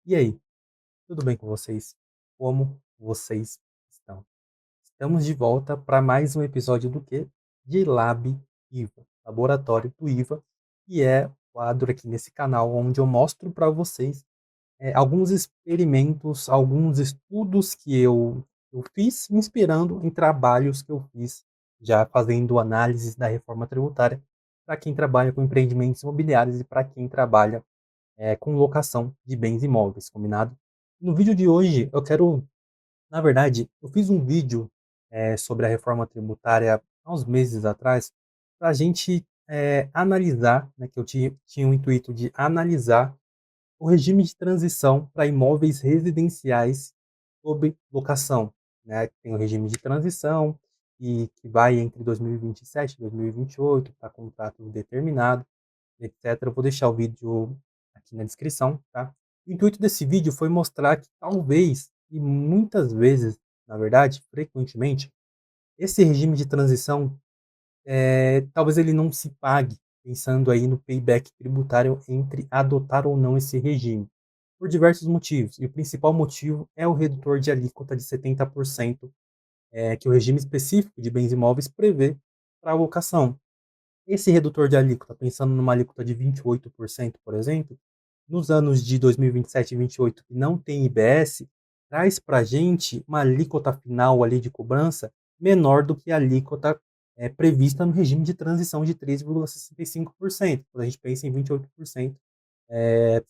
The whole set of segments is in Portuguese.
E aí, tudo bem com vocês? Como vocês estão? Estamos de volta para mais um episódio do quê? De Lab IVA, Laboratório do IVA, que é o quadro aqui nesse canal onde eu mostro para vocês alguns experimentos, alguns estudos que eu fiz, me inspirando em trabalhos que eu fiz, já fazendo análises da reforma tributária, para quem trabalha com empreendimentos imobiliários e para quem trabalha com locação de bens imóveis, combinado? No vídeo de hoje, eu quero, na verdade, eu fiz um vídeo sobre a reforma tributária há uns meses atrás, para a gente analisar, né, que eu tinha o intuito de analisar o regime de transição para imóveis residenciais sob locação, né? Tem o regime de transição e que vai entre 2027 e 2028 para contrato determinado, etc. Eu vou deixar o vídeo aqui na descrição, tá? O intuito desse vídeo foi mostrar que talvez, e muitas vezes, na verdade, frequentemente, esse regime de transição, talvez ele não se pague, pensando aí no payback tributário entre adotar ou não esse regime, por diversos motivos. E o principal motivo é o redutor de alíquota de 70%, que o regime específico de bens imóveis prevê para a alocação. Esse redutor de alíquota, pensando numa alíquota de 28%, por exemplo, nos anos de 2027 e 2028, que não tem IBS, traz para a gente uma alíquota final ali de cobrança menor do que a alíquota prevista no regime de transição de 3,65%, quando a gente pensa em 28%,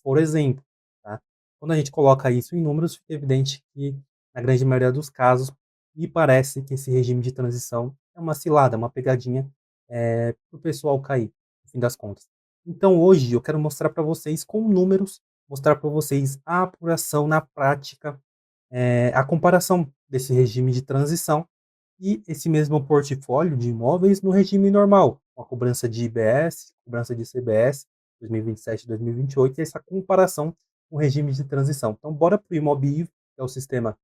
por exemplo. Tá? Quando a gente coloca isso em números, fica evidente que, na grande maioria dos casos, me parece que esse regime de transição é uma cilada, uma pegadinha para o pessoal cair, no fim das contas. Então, hoje, eu quero mostrar para vocês com números, mostrar para vocês a apuração na prática, a comparação desse regime de transição e esse mesmo portfólio de imóveis no regime normal, com a cobrança de IBS, cobrança de CBS, 2027 e 2028, e essa comparação com o regime de transição. Então, bora para o Imobiv, que é o sistema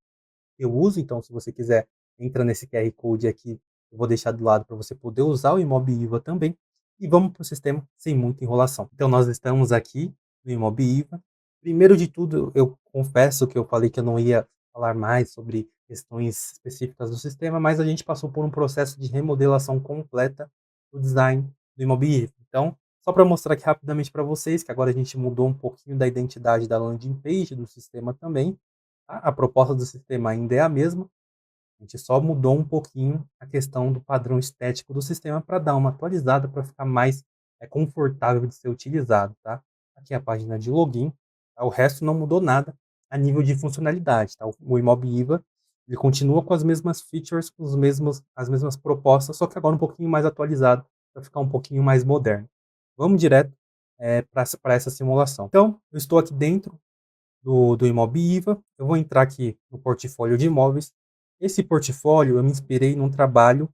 que eu uso. Então, se você quiser, entra nesse QR Code aqui, eu vou deixar do lado para você poder usar o Imobiva também. E vamos para o sistema sem muita enrolação. Então, nós estamos aqui no Imobiva. Primeiro de tudo, eu confesso que eu falei que eu não ia falar mais sobre questões específicas do sistema, mas a gente passou por um processo de remodelação completa do design do Imobiva. Então, só para mostrar aqui rapidamente para vocês que agora a gente mudou um pouquinho da identidade da landing page do sistema também. Tá? A proposta do sistema ainda é a mesma, a gente só mudou um pouquinho a questão do padrão estético do sistema para dar uma atualizada, para ficar mais confortável de ser utilizado. Tá? Aqui é a página de login, tá? O resto não mudou nada a nível de funcionalidade. Tá? O Imobiva ele continua com as mesmas features, com as mesmas propostas, só que agora um pouquinho mais atualizado, para ficar um pouquinho mais moderno. Vamos direto para essa simulação. Então, eu estou aqui dentro do Imobiva. Eu vou entrar aqui no portfólio de imóveis. Esse portfólio eu me inspirei num trabalho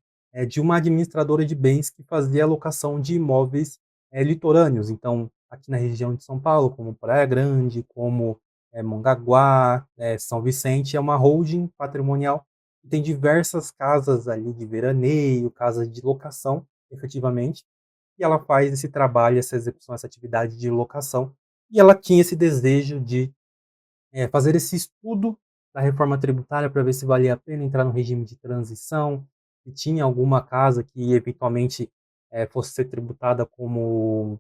de uma administradora de bens que fazia alocação de imóveis litorâneos. Então, aqui na região de São Paulo, como Praia Grande, como Mongaguá, São Vicente, é uma holding patrimonial que tem diversas casas ali de veraneio, casas de locação, efetivamente, e ela faz esse trabalho, essa execução, essa atividade de locação, e ela tinha esse desejo de fazer esse estudo da reforma tributária para ver se valia a pena entrar no regime de transição, se tinha alguma casa que eventualmente fosse ser tributada como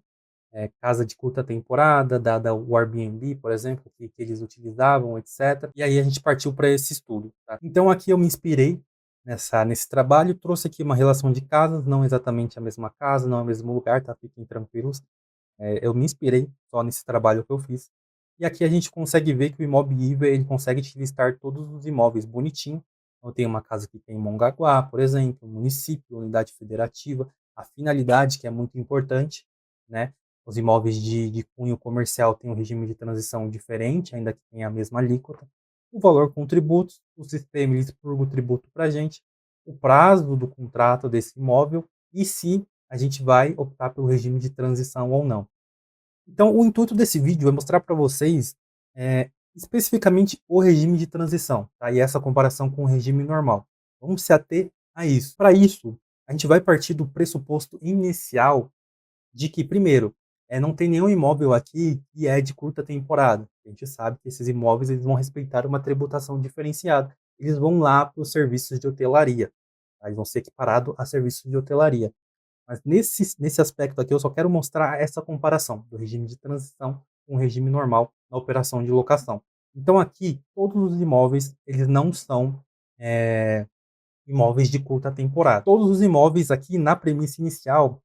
casa de curta temporada, dada o Airbnb, por exemplo, que eles utilizavam, etc. E aí a gente partiu para esse estudo. Tá? Então aqui eu me inspirei nesse trabalho, trouxe aqui uma relação de casas, não exatamente a mesma casa, não é o mesmo lugar, tá? Fiquem tranquilos. Eu me inspirei só nesse trabalho que eu fiz. E aqui a gente consegue ver que o Imobiva ele consegue te listar todos os imóveis bonitinho. Então tem uma casa que tem em Mongaguá, por exemplo, município, unidade federativa, a finalidade que é muito importante, né? Os imóveis de cunho comercial têm um regime de transição diferente, ainda que tenha a mesma alíquota. O valor com tributos, o sistema ele expurga o tributo para a gente, o prazo do contrato desse imóvel e se a gente vai optar pelo regime de transição ou não. Então, o intuito desse vídeo é mostrar para vocês especificamente o regime de transição, tá? E essa comparação com o regime normal. Vamos se ater a isso. Para isso, a gente vai partir do pressuposto inicial de que, primeiro, não tem nenhum imóvel aqui que é de curta temporada. A gente sabe que esses imóveis eles vão respeitar uma tributação diferenciada. Eles vão lá para os serviços de hotelaria, tá? Eles vão ser equiparados a serviços de hotelaria. Mas nesse aspecto aqui, eu só quero mostrar essa comparação do regime de transição com o regime normal na operação de locação. Então aqui, todos os imóveis, eles não são imóveis de curta temporada. Todos os imóveis aqui, na premissa inicial,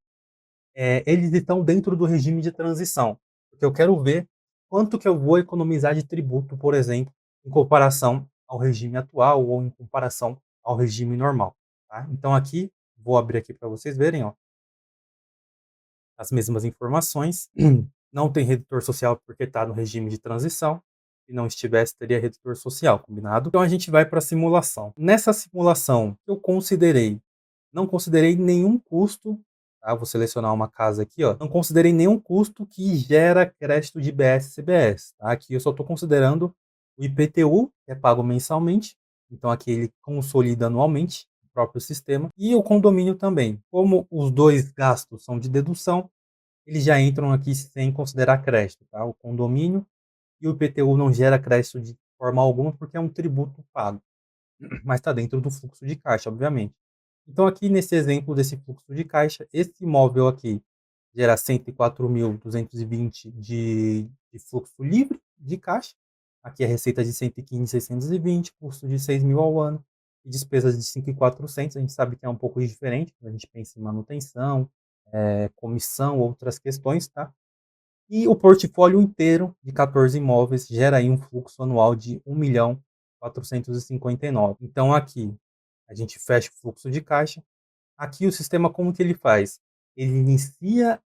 eles estão dentro do regime de transição. Porque eu quero ver quanto que eu vou economizar de tributo, por exemplo, em comparação ao regime atual ou em comparação ao regime normal. Tá? Então aqui, vou abrir aqui para vocês verem, ó, as mesmas informações. Não tem redutor social porque está no regime de transição. Se não estivesse, teria redutor social, combinado? Então a gente vai para a simulação. Nessa simulação, eu não considerei nenhum custo, tá? Vou selecionar uma casa aqui, ó. Não considerei nenhum custo que gera crédito de IBS e CBS, tá? Aqui eu só estou considerando o IPTU, que é pago mensalmente. Então aqui ele consolida anualmente o próprio sistema. E o condomínio também. Como os dois gastos são de dedução, eles já entram aqui sem considerar crédito, tá? O condomínio e o IPTU não gera crédito de forma alguma porque é um tributo pago, mas está dentro do fluxo de caixa, obviamente. Então aqui nesse exemplo desse fluxo de caixa, esse imóvel aqui gera 104.220 de fluxo livre de caixa. Aqui a receita de 115.620, custo de 6.000 ao ano e despesas de 5.400. A gente sabe que é um pouco diferente quando a gente pensa em manutenção, comissão, outras questões, tá? E o portfólio inteiro de 14 imóveis gera aí um fluxo anual de 1.459. Então aqui a gente fecha o fluxo de caixa. Aqui o sistema como que ele faz? Ele inicia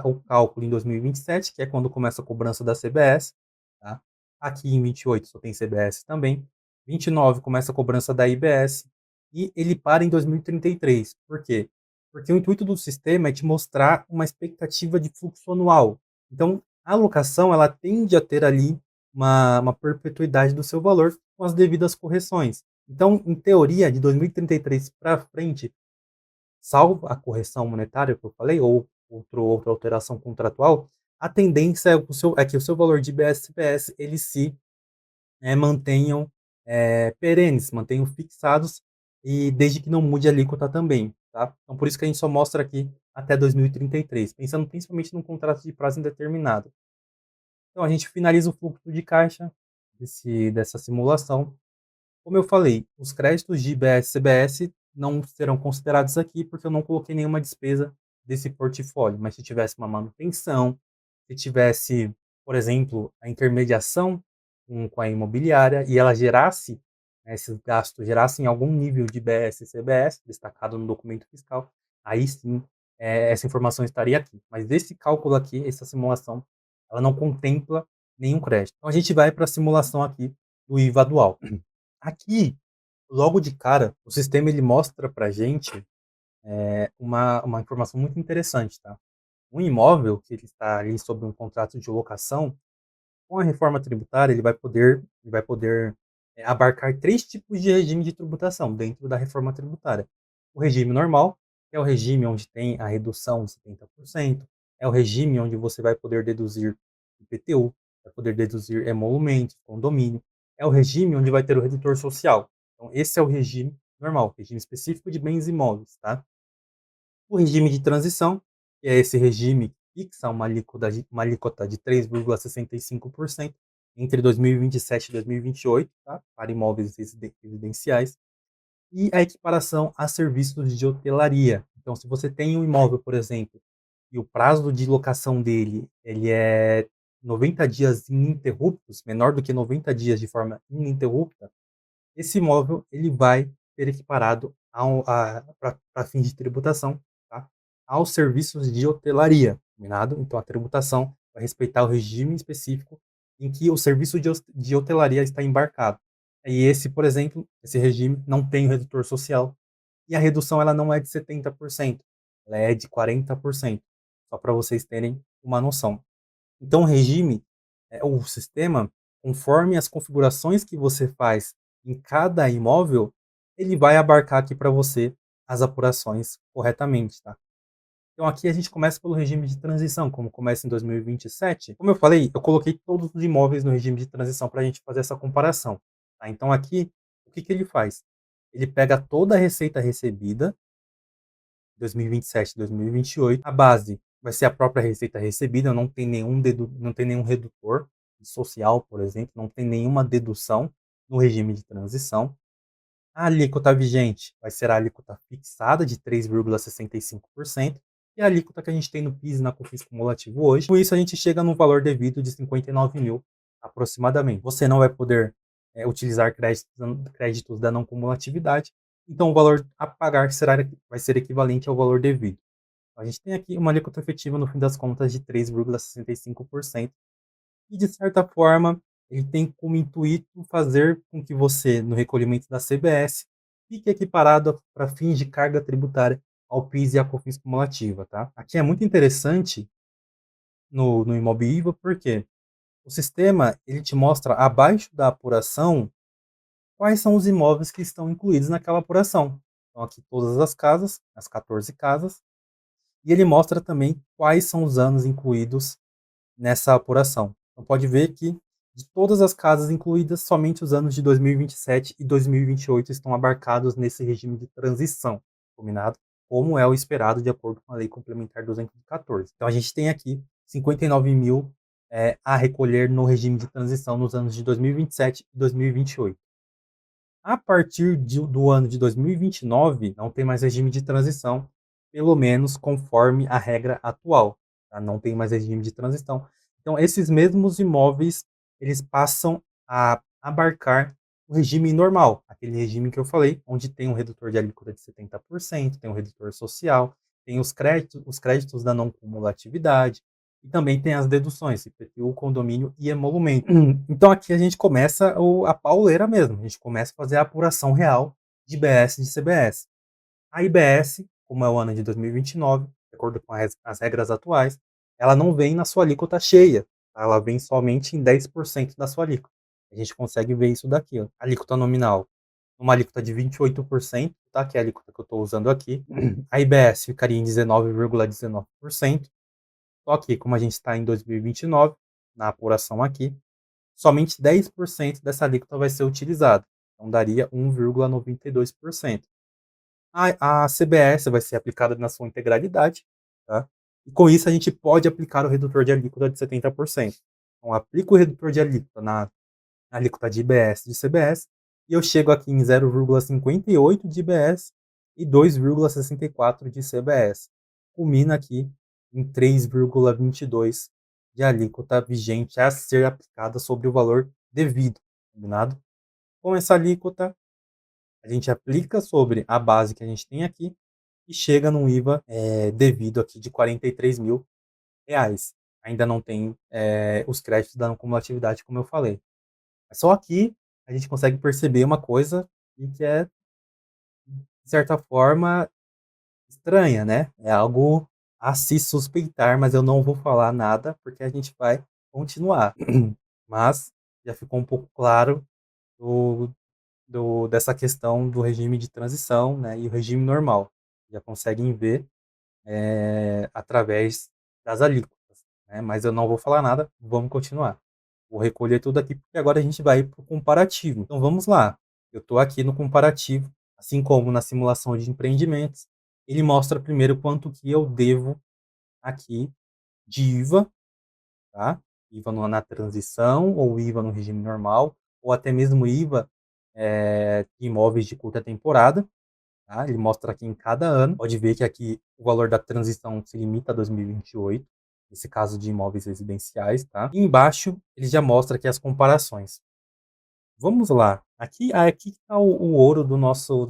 o cálculo em 2027, que é quando começa a cobrança da CBS. Tá? Aqui em 28 só tem CBS também. 29 começa a cobrança da IBS. E ele para em 2033. Por quê? Porque o intuito do sistema é te mostrar uma expectativa de fluxo anual. Então, a alocação ela tende a ter ali uma perpetuidade do seu valor com as devidas correções. Então, em teoria, de 2033 para frente, salvo a correção monetária que eu falei, ou outra alteração contratual, a tendência é que o seu valor de IBS-CBS eles se mantenham perenes, mantenham fixados, e desde que não mude a alíquota também. Tá? Então, por isso que a gente só mostra aqui até 2033, pensando principalmente num contrato de prazo indeterminado. Então, a gente finaliza o fluxo de caixa dessa simulação. Como eu falei, os créditos de IBS e CBS não serão considerados aqui porque eu não coloquei nenhuma despesa desse portfólio. Mas se tivesse uma manutenção, se tivesse, por exemplo, a intermediação com a imobiliária e ela gerasse, esses gastos gerassem algum nível de IBS e CBS, destacado no documento fiscal, aí sim essa informação estaria aqui. Mas esse cálculo aqui, essa simulação, ela não contempla nenhum crédito. Então a gente vai para a simulação aqui do IVA dual. Aqui, logo de cara, o sistema ele mostra para a gente uma informação muito interessante, tá? Um imóvel que ele está ali sob um contrato de locação, com a reforma tributária, ele vai poder abarcar três tipos de regime de tributação dentro da reforma tributária. O regime normal, que é o regime onde tem a redução de 70%, é o regime onde você vai poder deduzir IPTU, vai poder deduzir emolumentos, condomínio, é o regime onde vai ter o redutor social. Então, esse é o regime normal, regime específico de bens imóveis, tá? O regime de transição, que é esse regime que fixa uma alíquota de 3,65% entre 2027 e 2028, tá? Para imóveis residenciais, e a equiparação a serviços de hotelaria. Então, se você tem um imóvel, por exemplo, e o prazo de locação dele ele é 90 dias ininterruptos, menor do que 90 dias de forma ininterrupta, esse imóvel ele vai ser equiparado para fins de tributação, tá? Aos serviços de hotelaria, combinado? Então a tributação vai respeitar o regime específico em que o serviço de hotelaria está embarcado. E esse, por exemplo, esse regime não tem o redutor social e a redução ela não é de 70%, ela é de 40%, só para vocês terem uma noção. Então, o sistema, conforme as configurações que você faz em cada imóvel, ele vai abarcar aqui para você as apurações corretamente, tá? Então aqui a gente começa pelo regime de transição, como começa em 2027. Como eu falei, eu coloquei todos os imóveis no regime de transição para a gente fazer essa comparação. Tá? Então aqui, o que ele faz? Ele pega toda a receita recebida, 2027, 2028, a base vai ser a própria receita recebida, não tem não tem nenhum redutor social, por exemplo, não tem nenhuma dedução no regime de transição. A alíquota vigente vai ser a alíquota fixada de 3,65% e a alíquota que a gente tem no PIS e na COFINS cumulativo hoje. Com isso, a gente chega num valor devido de 59 mil aproximadamente. Você não vai poder utilizar créditos da não cumulatividade, então o valor a pagar vai ser equivalente ao valor devido. A gente tem aqui uma alíquota efetiva, no fim das contas, de 3,65%. E, de certa forma, ele tem como intuito fazer com que você, no recolhimento da CBS, fique equiparado para fins de carga tributária ao PIS e à COFINS cumulativa, tá? Aqui é muito interessante no Imobiva, porque o sistema ele te mostra abaixo da apuração quais são os imóveis que estão incluídos naquela apuração. Então aqui todas as casas, as 14 casas, e ele mostra também quais são os anos incluídos nessa apuração. Então pode ver que de todas as casas incluídas, somente os anos de 2027 e 2028 estão abarcados nesse regime de transição, combinado? Como é o esperado de acordo com a Lei Complementar 214. Então a gente tem aqui 59 mil a recolher no regime de transição nos anos de 2027 e 2028. A partir do ano de 2029, não tem mais regime de transição, pelo menos conforme a regra atual. Tá? Não tem mais regime de transição. Então, esses mesmos imóveis, eles passam a abarcar o regime normal, aquele regime que eu falei, onde tem um redutor de alíquota de 70%, tem um redutor social, tem os créditos da não cumulatividade, e também tem as deduções, IPTU, condomínio e emolumento. Então aqui a gente começa a pauleira mesmo, a gente começa a fazer a apuração real de IBS e de CBS. A IBS, como é o ano de 2029, de acordo com as regras atuais, ela não vem na sua alíquota cheia, tá? Ela vem somente em 10% da sua alíquota. A gente consegue ver isso daqui, ó. Alíquota nominal, uma alíquota de 28%, tá? Que é a alíquota que eu estou usando aqui. A IBS ficaria em 19,19%. Só que, como a gente está em 2029, na apuração aqui, somente 10% dessa alíquota vai ser utilizada. Então, daria 1,92%. A CBS vai ser aplicada na sua integralidade, tá? E com isso a gente pode aplicar o redutor de alíquota de 70%. Então, aplico o redutor de alíquota na alíquota de IBS e de CBS, e eu chego aqui em 0,58 de IBS e 2,64 de CBS. Culmina aqui em 3,22 de alíquota vigente a ser aplicada sobre o valor devido, combinado? Com essa alíquota, a gente aplica sobre a base que a gente tem aqui e chega num IVA devido aqui de R$ 43.000. Ainda não tem os créditos da não cumulatividade, como eu falei. Só aqui a gente consegue perceber uma coisa que é, de certa forma, estranha, né? É algo a se suspeitar, mas eu não vou falar nada porque a gente vai continuar. Mas já ficou um pouco claro do, dessa questão do regime de transição, né, e o regime normal. Já conseguem ver através das alíquotas, né? Mas eu não vou falar nada, vamos continuar. Vou recolher tudo aqui porque agora a gente vai para o comparativo. Então vamos lá. Eu estou aqui no comparativo, assim como na simulação de empreendimentos. Ele mostra primeiro quanto que eu devo aqui de IVA, tá? IVA na transição, ou IVA no regime normal, ou até mesmo IVA de imóveis de curta temporada. Tá? Ele mostra aqui em cada ano. Pode ver que aqui o valor da transição se limita a 2028, nesse caso de imóveis residenciais. Tá? E embaixo ele já mostra aqui as comparações. Vamos lá. Aqui está o ouro do nosso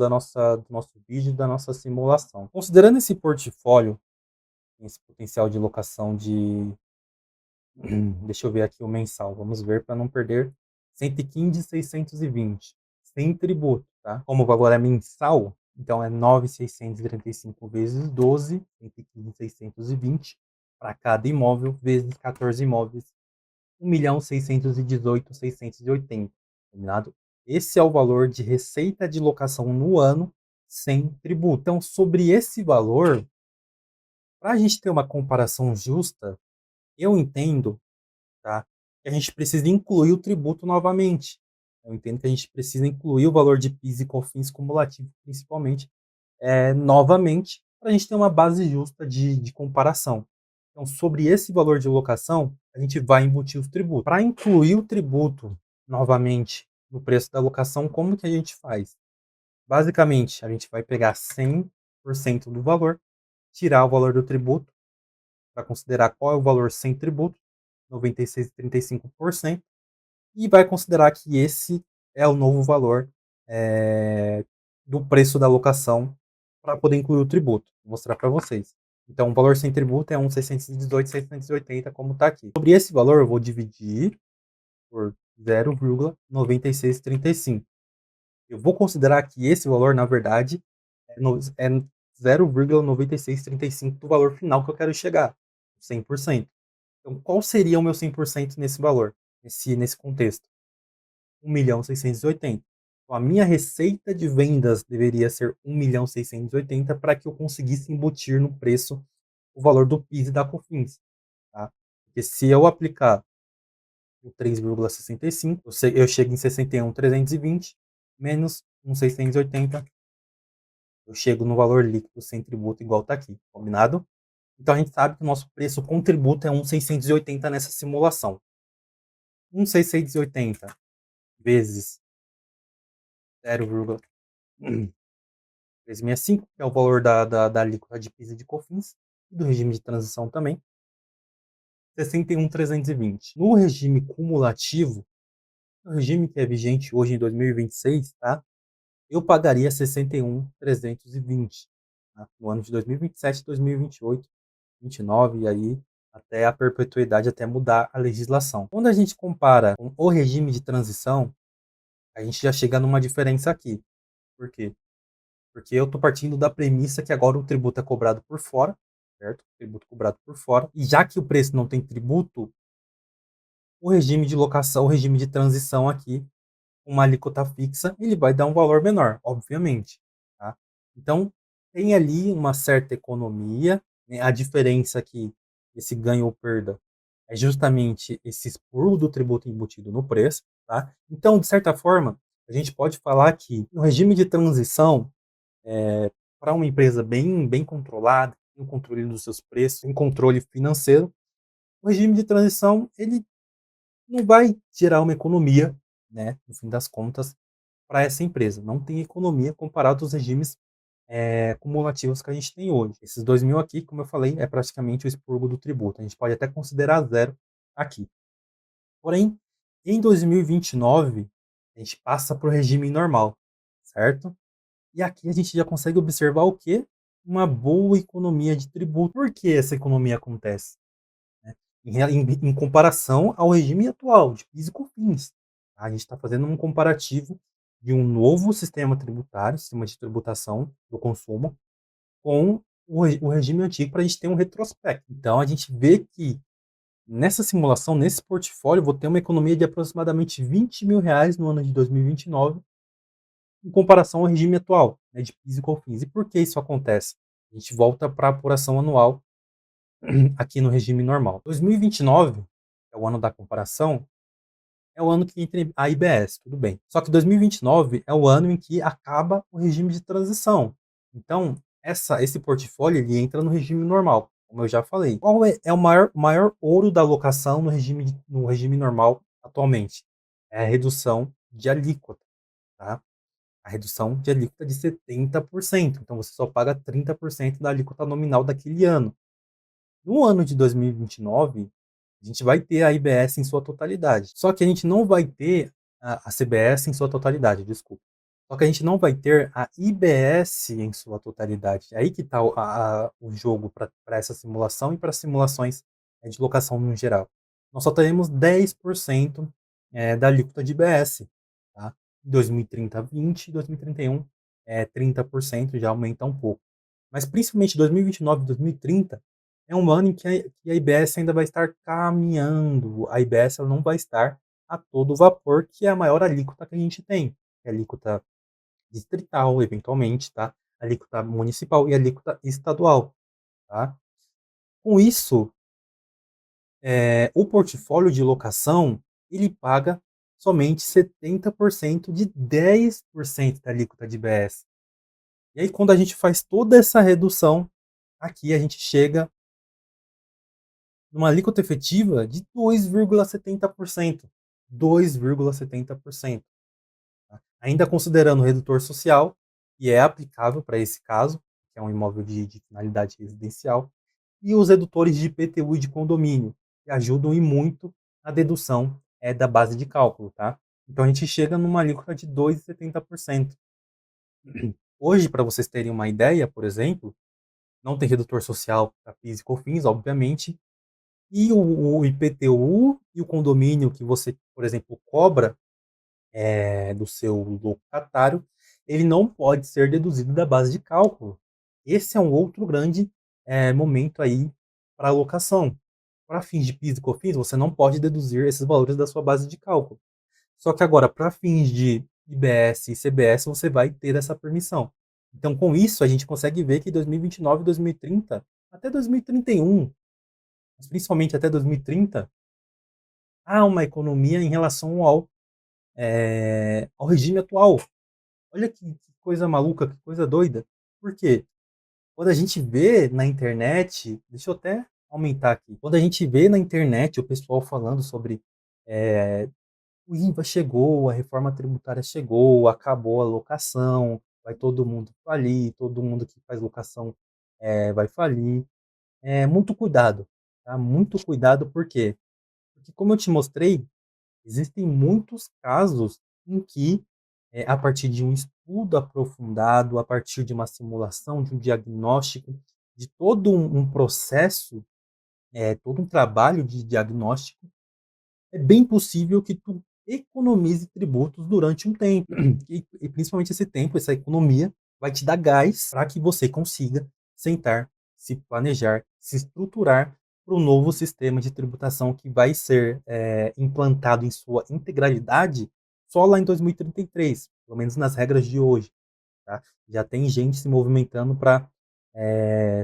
vídeo, da nossa simulação. Considerando esse portfólio, esse potencial de locação de deixa eu ver aqui o mensal, vamos ver para não perder 115.620, sem tributo, tá? Como o valor é mensal, então é 9.635 vezes 12, 115.620 para cada imóvel, vezes 14 imóveis, 1.618.680, combinado? Esse é o valor de receita de locação no ano sem tributo. Então, sobre esse valor, Para a gente ter uma comparação justa, eu entendo, tá, que a gente precisa incluir o tributo novamente. Eu entendo que a gente precisa incluir o valor de PIS e COFINS cumulativo, principalmente, novamente, para a gente ter uma base justa de comparação. Então, sobre esse valor de locação, a gente vai embutir os tributos. Para incluir o tributo novamente no preço da locação, como que a gente faz? Basicamente, a gente vai pegar 100% do valor, tirar o valor do tributo, para considerar qual é o valor sem tributo, 96,35%, e vai considerar que esse é o novo valor do preço da locação para poder incluir o tributo. Vou mostrar para vocês. Então, o valor sem tributo é 1.618,680, como está aqui. Sobre esse valor, eu vou dividir por 0,9635. Eu vou considerar que esse valor, na verdade, é 0,9635 do valor final que eu quero chegar, 100%. Então, qual seria o meu 100% nesse valor, nesse contexto? 1.680.000. Então, a minha receita de vendas deveria ser 1.680.000 para que eu conseguisse embutir no preço o valor do PIS e da COFINS. Tá? Porque se eu aplicar o 3,65, eu chego em 61.320 menos 1.680, eu chego no valor líquido sem tributo igual está aqui, combinado? Então a gente sabe que o nosso preço com tributo é 1.680 nessa simulação. 1.680 vezes 0,365, que é o valor da alíquota de PIS e de COFINS, e do regime de transição também, 61.320. No regime cumulativo, o regime que é vigente hoje em 2026, tá? Eu pagaria 61.320, tá? No ano de 2027, 2028, 29 e aí até a perpetuidade, até mudar a legislação. Quando a gente compara com o regime de transição, a gente já chega numa diferença aqui. Por quê? Porque eu estou partindo da premissa que agora o tributo é cobrado por fora, certo? O tributo cobrado por fora. E já que o preço não tem tributo, o regime de locação, o regime de transição aqui, uma alíquota fixa, ele vai dar um valor menor, obviamente. Tá? Então, tem ali uma certa economia, né? A diferença aqui, esse ganho ou perda, é justamente esse expurgo do tributo embutido no preço. Tá? Então, de certa forma, a gente pode falar que no regime de transição, para uma empresa bem controlada, tem o controle dos seus preços, tem controle financeiro, o regime de transição ele não vai gerar uma economia, né, no fim das contas, para essa empresa. Não tem economia comparado aos regimes cumulativos que a gente tem hoje. Esses 2.000 aqui, como eu falei, é praticamente o expurgo do tributo. A gente pode até considerar zero aqui. Porém, em 2029, a gente passa para o regime normal, certo? E aqui a gente já consegue observar o quê? Uma boa economia de tributo. Por que essa economia acontece? Né? Em comparação ao regime atual de PIS e COFINS. A gente está fazendo um comparativo de um novo sistema tributário, sistema de tributação do consumo, com o regime antigo para a gente ter um retrospecto. Então a gente vê que nessa simulação, nesse portfólio, eu vou ter uma economia de aproximadamente R$ 20.000 no ano de 2029, em comparação ao regime atual, né, de PIS e COFINS. E por que isso acontece? A gente volta para a apuração anual aqui no regime normal. 2029 é o ano da comparação, é o ano que entra a IBS, tudo bem. Só que 2029 é o ano em que acaba o regime de transição. Então, esse portfólio ele entra no regime normal, como eu já falei. Qual é o maior ouro da alocação no regime normal atualmente? É a redução de alíquota, tá? A redução de alíquota de 70%. Então, você só paga 30% da alíquota nominal daquele ano. No ano de 2029, a gente vai ter a IBS em sua totalidade. Só que a gente não vai ter a CBS em sua totalidade, desculpa. Só que a gente não vai ter a IBS em sua totalidade. É aí que está o jogo para essa simulação e para simulações de locação no geral. Nós só teremos 10% da alíquota de IBS. Tá? Em 2030, 20%, em 2031, 30%, já aumenta um pouco. Mas principalmente 2029 e 2030 é um ano em que a IBS ainda vai estar caminhando. A IBS ela não vai estar a todo vapor, que é a maior alíquota que a gente tem. É a alíquota distrital, eventualmente, tá? A alíquota municipal e a alíquota estadual, tá? Com isso, o portfólio de locação, ele paga somente 70% de 10% da alíquota de IBS. E aí, quando a gente faz toda essa redução, aqui a gente chega numa alíquota efetiva de 2,70%. 2,70%. Tá? Ainda considerando o redutor social, que é aplicável para esse caso, que é um imóvel de finalidade residencial, e os redutores de IPTU e de condomínio, que ajudam e muito a dedução da base de cálculo. Tá? Então a gente chega numa alíquota de 2,70%. Hoje, para vocês terem uma ideia, por exemplo, não tem redutor social para PIS e COFINS, obviamente, e o IPTU e o condomínio que você, por exemplo, cobra do seu locatário, ele não pode ser deduzido da base de cálculo. Esse é um outro grande momento aí para a alocação. Para fins de PIS e COFINS, você não pode deduzir esses valores da sua base de cálculo. Só que agora, para fins de IBS e CBS, você vai ter essa permissão. Então, com isso, a gente consegue ver que 2029, 2030, até 2031, mas principalmente até 2030, há uma economia em relação ao regime atual. Olha que coisa maluca, que coisa doida. Por quê? Quando a gente vê na internet, deixa eu até aumentar aqui. Quando a gente vê na internet o pessoal falando sobre o IVA chegou, a reforma tributária chegou, acabou a locação, vai todo mundo falir, todo mundo que faz locação vai falir. Muito cuidado, tá? Muito cuidado, por quê? Porque, como eu te mostrei, existem muitos casos em que, a partir de um estudo aprofundado, a partir de uma simulação, de um diagnóstico, de todo um processo, todo um trabalho de diagnóstico, é bem possível que tu economize tributos durante um tempo. E principalmente esse tempo, essa economia, vai te dar gás para que você consiga sentar, se planejar, se estruturar para o novo sistema de tributação que vai ser implantado em sua integralidade só lá em 2033, pelo menos nas regras de hoje. Tá? Já tem gente se movimentando para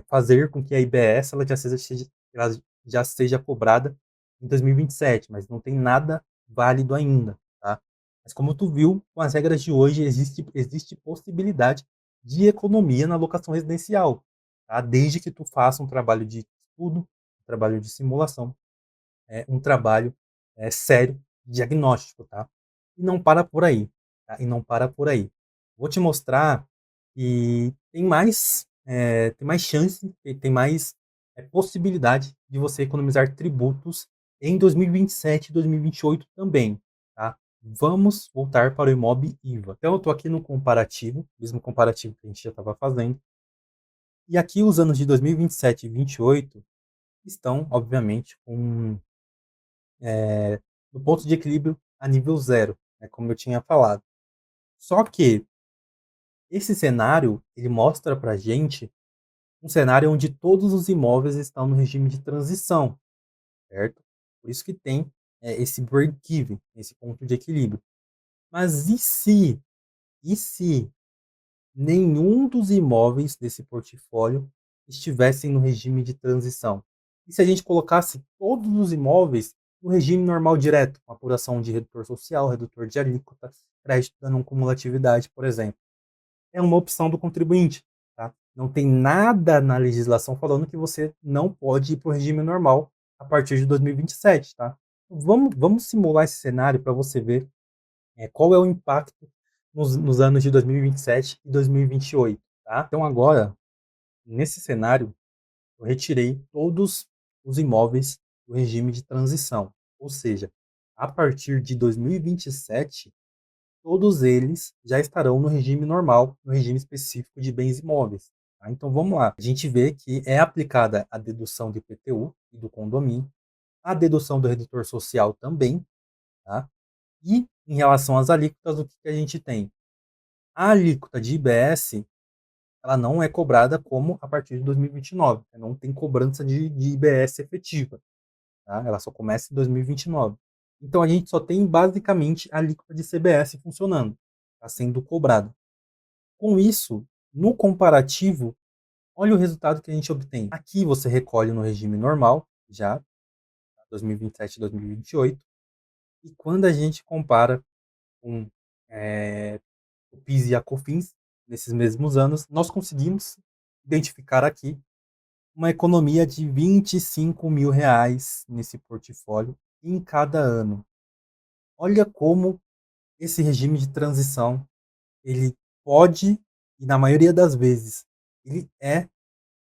fazer com que a IBS ela já seja cobrada em 2027, mas não tem nada válido ainda. Tá? Mas como tu viu, com as regras de hoje, existe possibilidade de economia na locação residencial, tá? Desde que tu faça um trabalho de estudo, um trabalho de simulação, um trabalho sério, diagnóstico, tá? E não para por aí, tá? E não para por aí. Vou te mostrar que tem mais chance, tem mais possibilidade de você economizar tributos em 2027 e 2028 também, tá? Vamos voltar para o Imob IVA. Então, eu estou aqui no comparativo, mesmo comparativo que a gente já estava fazendo. E aqui os anos de 2027 e 2028 estão, obviamente, no ponto de equilíbrio a nível zero, né, como eu tinha falado. Só que esse cenário, ele mostra para a gente um cenário onde todos os imóveis estão no regime de transição, certo? Por isso que tem esse break-even, esse ponto de equilíbrio. Mas e se nenhum dos imóveis desse portfólio estivessem no regime de transição? E se a gente colocasse todos os imóveis no regime normal direto, com apuração de redutor social, redutor de alíquota, crédito da não cumulatividade, por exemplo? É uma opção do contribuinte. Tá? Não tem nada na legislação falando que você não pode ir para o regime normal a partir de 2027. Tá? Vamos simular esse cenário para você ver qual é o impacto nos anos de 2027 e 2028. Tá? Então, agora, nesse cenário, eu retirei todos os imóveis do regime de transição. Ou seja, a partir de 2027, todos eles já estarão no regime normal, no regime específico de bens imóveis. Tá? Então vamos lá. A gente vê que é aplicada a dedução do IPTU e do condomínio, a dedução do redutor social também, tá? E em relação às alíquotas, o que a gente tem? A alíquota de IBS, ela não é cobrada como a partir de 2029. Não tem cobrança de IBS efetiva. Tá? Ela só começa em 2029. Então a gente só tem basicamente a alíquota de CBS funcionando, está sendo cobrada. Com isso, no comparativo, Olha o resultado que a gente obtém. Aqui você recolhe no regime normal, já 2027 e 2028, e quando a gente compara com o PIS e a COFINS, nesses mesmos anos, nós conseguimos identificar aqui uma economia de R$ 25.000 nesse portfólio em cada ano. Olha como esse regime de transição, ele pode, e na maioria das vezes, ele é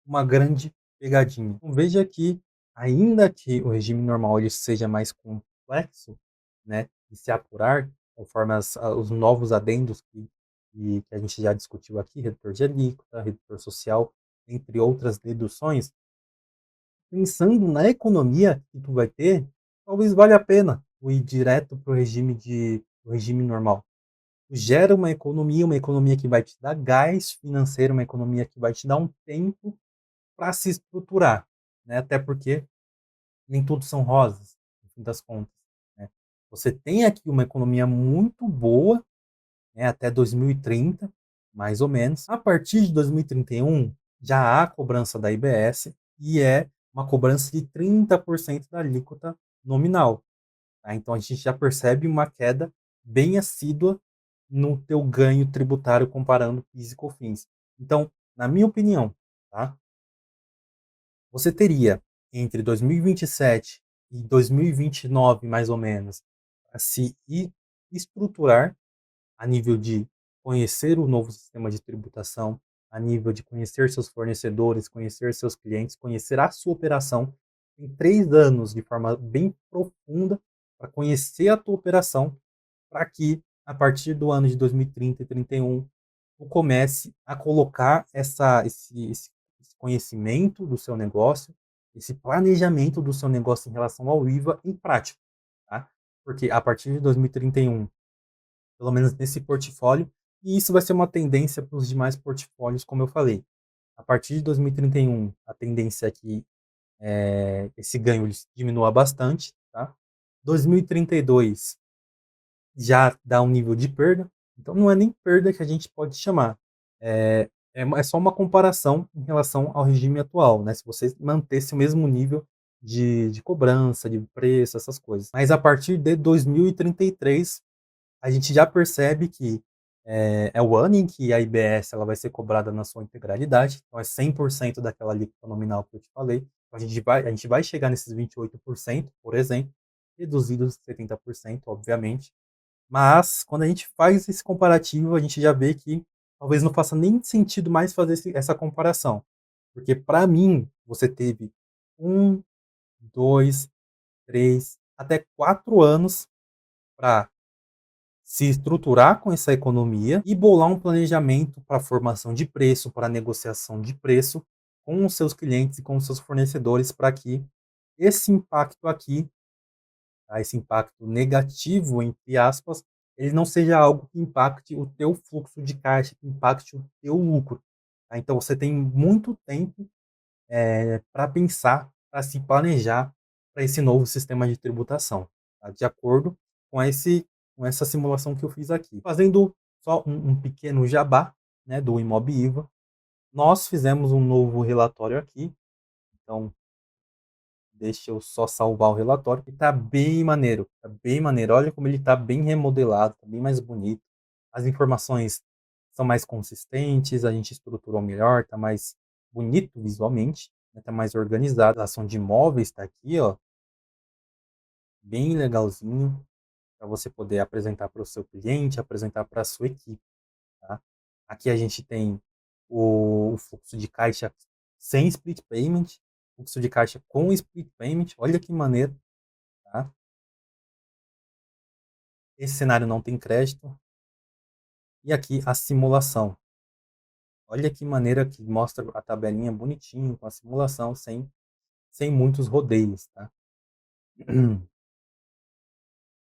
uma grande pegadinha. Então, veja que, ainda que o regime normal ele seja mais complexo, né, de se apurar, conforme os novos adendos que a gente já discutiu aqui, redutor de alíquota, redutor social, entre outras deduções, pensando na economia que tu vai ter, talvez valha a pena tu ir direto para o regime normal. Tu gera uma economia que vai te dar gás financeiro, uma economia que vai te dar um tempo para se estruturar, né? Até porque nem tudo são rosas, no fim das contas, né? Você tem aqui uma economia muito boa, né, até 2030, mais ou menos. A partir de 2031, já há cobrança da IBS e é uma cobrança de 30% da alíquota nominal. Tá? Então a gente já percebe uma queda bem assídua no teu ganho tributário comparando PIS e COFINS. Então, na minha opinião, tá? Você teria entre 2027 e 2029, mais ou menos, para se estruturar a nível de conhecer o novo sistema de tributação, a nível de conhecer seus fornecedores, conhecer seus clientes, conhecer a sua operação. Em 3 anos, de forma bem profunda, para conhecer a tua operação, para que, a partir do ano de 2030 e 31, tu comece a colocar esse conhecimento do seu negócio, esse planejamento do seu negócio em relação ao IVA em prática. Tá? Porque a partir de 2031, pelo menos nesse portfólio, e isso vai ser uma tendência para os demais portfólios, como eu falei. A partir de 2031, a tendência é que esse ganho diminua bastante. Tá? 2032 já dá um nível de perda, então não é nem perda que a gente pode chamar. É só uma comparação em relação ao regime atual, né? Se você mantesse o mesmo nível de cobrança, de preço, essas coisas. Mas a partir de 2033, a gente já percebe que é o ano em que a IBS ela vai ser cobrada na sua integralidade, então é 100% daquela alíquota nominal que eu te falei. Então a gente vai chegar nesses 28%, por exemplo, reduzidos 70%, obviamente. Mas, quando a gente faz esse comparativo, a gente já vê que talvez não faça nem sentido mais fazer essa comparação. Porque, para mim, você teve 1, 2, 3, até 4 anos para se estruturar com essa economia e bolar um planejamento para formação de preço, para negociação de preço com os seus clientes e com os seus fornecedores, para que esse impacto aqui, tá, esse impacto negativo, entre aspas, ele não seja algo que impacte o teu fluxo de caixa, que impacte o teu lucro. Tá? Então você tem muito tempo para pensar, para se planejar para esse novo sistema de tributação, tá? De acordo com essa simulação que eu fiz aqui. Fazendo só um pequeno jabá, né, do Imobiva, nós fizemos um novo relatório aqui, então deixa eu só salvar o relatório, que tá bem maneiro, tá bem maneiro. Olha como ele tá bem remodelado, tá bem mais bonito. As informações são mais consistentes, a gente estruturou melhor, tá mais bonito visualmente, né, tá mais organizado. A ação de imóveis tá aqui, ó, bem legalzinho, para você poder apresentar para o seu cliente, apresentar para a sua equipe, tá? Aqui a gente tem o fluxo de caixa sem split payment, fluxo de caixa com split payment, olha que maneiro, tá? Esse cenário não tem crédito. E aqui a simulação. Olha que maneira que mostra a tabelinha bonitinho, com a simulação, sem muitos rodeios, tá?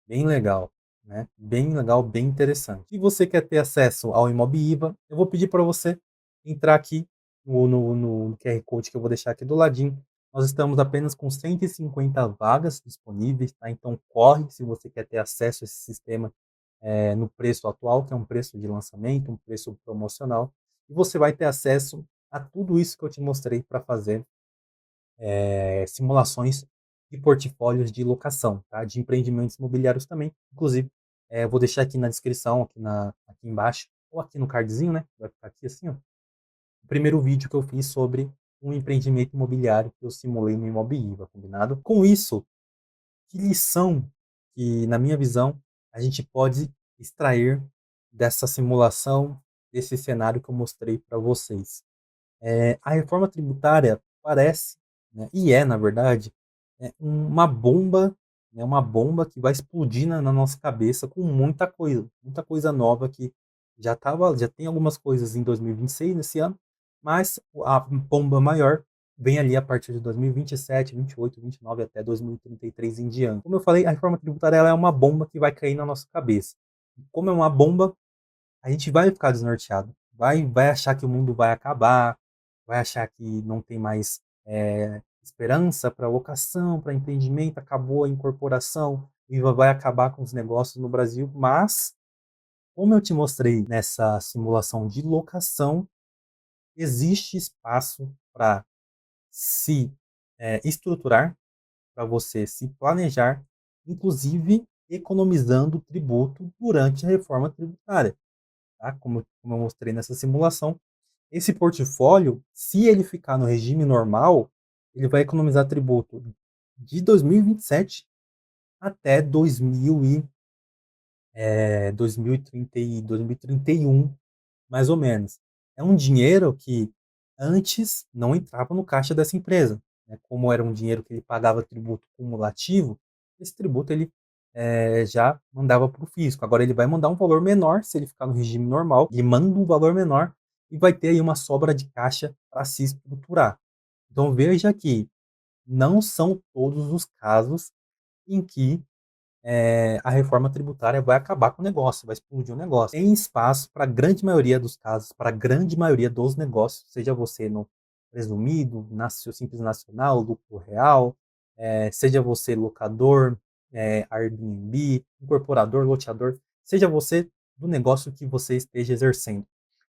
Bem legal, né? Bem legal, bem interessante. Se você quer ter acesso ao Imobiva, eu vou pedir para você entrar aqui no QR Code que eu vou deixar aqui do ladinho. Nós estamos apenas com 150 vagas disponíveis, tá? Então corre se você quer ter acesso a esse sistema no preço atual, que é um preço de lançamento, um preço promocional. E você vai ter acesso a tudo isso que eu te mostrei para fazer simulações de portfólios de locação, tá? De empreendimentos imobiliários também. Inclusive, eu vou deixar aqui na descrição, aqui embaixo, ou aqui no cardzinho, né? Vai ficar aqui assim, ó. O primeiro vídeo que eu fiz sobre um empreendimento imobiliário que eu simulei no Imobiva, combinado? Com isso, que lição que, na minha visão, a gente pode extrair dessa simulação, desse cenário que eu mostrei para vocês? A reforma tributária parece, né, e na verdade, uma bomba, né, uma bomba que vai explodir na nossa cabeça com muita coisa nova que já tem algumas coisas em 2026, nesse ano, mas a bomba maior vem ali a partir de 2027, 28, 29 até 2033 em diante. Como eu falei, a reforma tributária ela é uma bomba que vai cair na nossa cabeça. E como é uma bomba, a gente vai ficar desnorteado, vai achar que o mundo vai acabar, vai achar que não tem mais esperança para locação, para empreendimento, acabou a incorporação, Viva vai acabar com os negócios no Brasil, mas, como eu te mostrei nessa simulação de locação, existe espaço para se estruturar, para você se planejar, inclusive economizando tributo durante a reforma tributária, tá? Como eu mostrei nessa simulação, esse portfólio, se ele ficar no regime normal, ele vai economizar tributo de 2027 até 2031, mais ou menos. É um dinheiro que antes não entrava no caixa dessa empresa, né? Como era um dinheiro que ele pagava tributo cumulativo, esse tributo ele já mandava para o fisco. Agora ele vai mandar um valor menor se ele ficar no regime normal, ele manda um valor menor e vai ter aí uma sobra de caixa para se estruturar. Então veja que não são todos os casos em que a reforma tributária vai acabar com o negócio, vai explodir o negócio. Tem espaço para a grande maioria dos casos, para a grande maioria dos negócios, seja você no presumido, simples nacional, lucro real, seja você locador, Airbnb, incorporador, loteador, seja você do negócio que você esteja exercendo.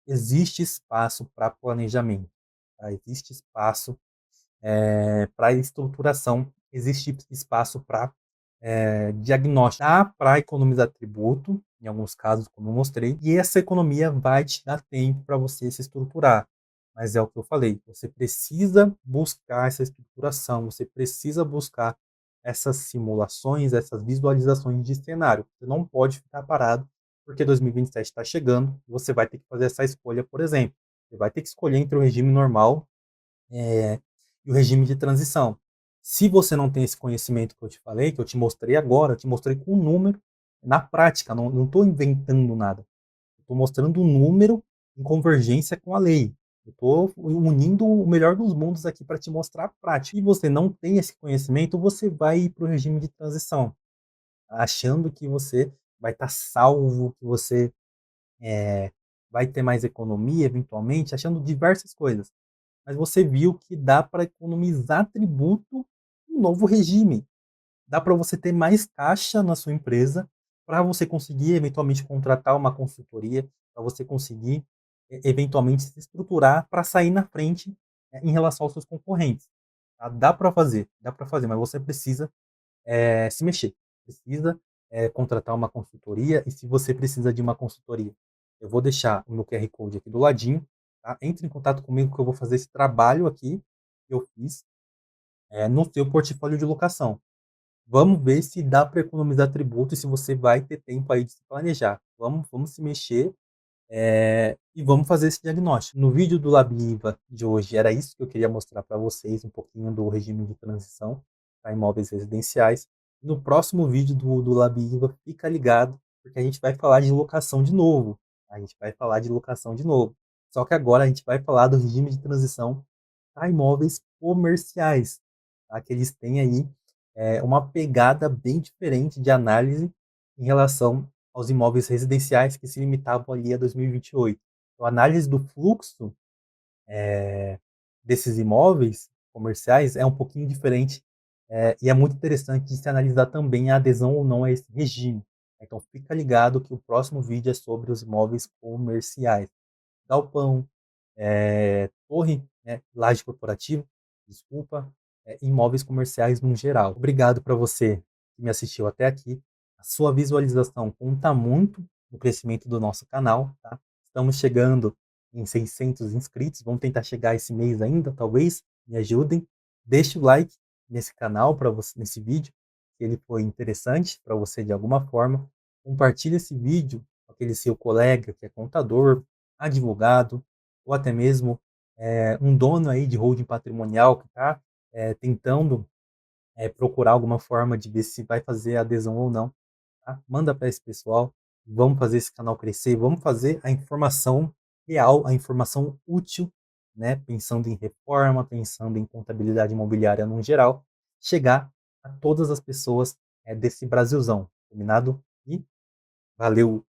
Existe espaço para planejamento, tá? Existe espaço para estruturação, existe espaço para diagnóstico. Dá para economizar tributo, em alguns casos, como eu mostrei, e essa economia vai te dar tempo para você se estruturar. Mas é o que eu falei, você precisa buscar essa estruturação, você precisa buscar essas simulações, essas visualizações de cenário. Você não pode ficar parado, porque 2027 está chegando, e você vai ter que fazer essa escolha, por exemplo. Você vai ter que escolher entre o regime normal e o regime de transição. Se você não tem esse conhecimento que eu te falei, que eu te mostrei agora, eu te mostrei com um número, na prática, não estou inventando nada. Estou mostrando um número em convergência com a lei. Eu estou unindo o melhor dos mundos aqui para te mostrar a prática. Se você não tem esse conhecimento, você vai ir para o regime de transição, achando que você vai estar salvo, que você vai ter mais economia, eventualmente, achando diversas coisas. Mas você viu que dá para economizar tributo no novo regime. Dá para você ter mais caixa na sua empresa, para você conseguir eventualmente contratar uma consultoria, para você conseguir eventualmente se estruturar para sair na frente em relação aos seus concorrentes. Tá? Dá para fazer, mas você precisa se mexer, precisa contratar uma consultoria, e se você precisa de uma consultoria, eu vou deixar o meu QR Code aqui do ladinho, tá? Entre em contato comigo que eu vou fazer esse trabalho aqui que eu fiz no seu portfólio de locação. Vamos ver se dá para economizar tributo e se você vai ter tempo aí de se planejar. Vamos se mexer e vamos fazer esse diagnóstico. No vídeo do Labiva de hoje, era isso que eu queria mostrar para vocês, um pouquinho do regime de transição para imóveis residenciais. No próximo vídeo do Labiva, fica ligado, porque a gente vai falar de locação de novo. A gente vai falar de locação de novo. Só que agora a gente vai falar do regime de transição para imóveis comerciais, tá? Que eles têm aí uma pegada bem diferente de análise em relação aos imóveis residenciais que se limitavam ali a 2028. Então, a análise do fluxo desses imóveis comerciais é um pouquinho diferente e é muito interessante de se analisar também a adesão ou não a esse regime. Então, fica ligado que o próximo vídeo é sobre os imóveis comerciais. Galpão, torre, né, laje corporativa, desculpa, imóveis comerciais no geral. Obrigado para você que me assistiu até aqui. A sua visualização conta muito no crescimento do nosso canal, tá? Estamos chegando em 600 inscritos, vamos tentar chegar esse mês ainda, talvez, me ajudem. Deixe o like nesse canal para você, nesse vídeo, se ele foi interessante para você de alguma forma. Compartilhe esse vídeo com aquele seu colega que é contador, advogado, ou até mesmo um dono aí de holding patrimonial que está tentando procurar alguma forma de ver se vai fazer adesão ou não. Tá? Manda para esse pessoal, vamos fazer esse canal crescer, vamos fazer a informação real, a informação útil, né? Pensando em reforma, pensando em contabilidade imobiliária no geral, chegar a todas as pessoas desse Brasilzão, combinado? E valeu!